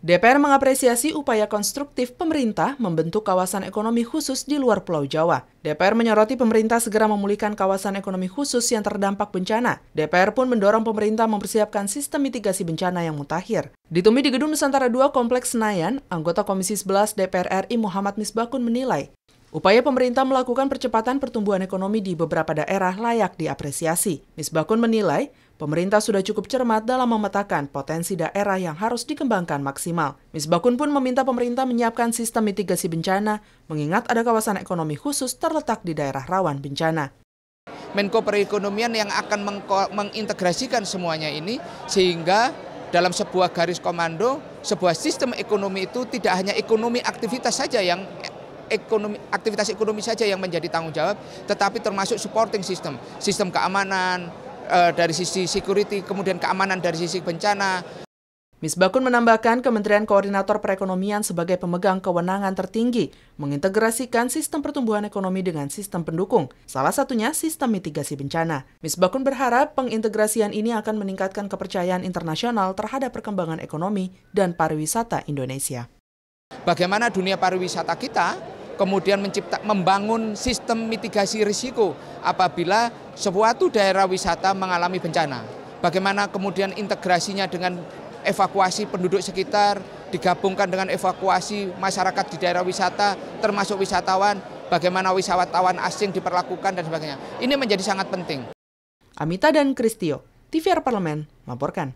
DPR mengapresiasi upaya konstruktif pemerintah membentuk kawasan ekonomi khusus di luar Pulau Jawa. DPR menyoroti pemerintah segera memulihkan kawasan ekonomi khusus yang terdampak bencana. DPR pun mendorong pemerintah mempersiapkan sistem mitigasi bencana yang mutakhir. Ditemui di Gedung Nusantara II Kompleks Senayan, anggota Komisi 11 DPR RI Muhammad Misbakun menilai, upaya pemerintah melakukan percepatan pertumbuhan ekonomi di beberapa daerah layak diapresiasi. Misbakun menilai, pemerintah sudah cukup cermat dalam memetakan potensi daerah yang harus dikembangkan maksimal. Misbakun pun meminta pemerintah menyiapkan sistem mitigasi bencana, mengingat ada kawasan ekonomi khusus terletak di daerah rawan bencana. Menko Perekonomian yang akan mengintegrasikan semuanya ini, sehingga dalam sebuah garis komando, sebuah sistem ekonomi itu tidak hanya aktivitas ekonomi saja yang menjadi tanggung jawab, tetapi termasuk supporting system, sistem keamanan, dari sisi security, kemudian keamanan dari sisi bencana. Misbakun menambahkan Kementerian Koordinator Perekonomian sebagai pemegang kewenangan tertinggi mengintegrasikan sistem pertumbuhan ekonomi dengan sistem pendukung, salah satunya sistem mitigasi bencana. Misbakun berharap pengintegrasian ini akan meningkatkan kepercayaan internasional terhadap perkembangan ekonomi dan pariwisata Indonesia. Bagaimana dunia pariwisata kita kemudian membangun sistem mitigasi risiko apabila suatu daerah wisata mengalami bencana. Bagaimana kemudian integrasinya dengan evakuasi penduduk sekitar, digabungkan dengan evakuasi masyarakat di daerah wisata, termasuk wisatawan, bagaimana wisatawan asing diperlakukan dan sebagainya. Ini menjadi sangat penting. Amita dan Kristio, TVR Parlemen, melaporkan.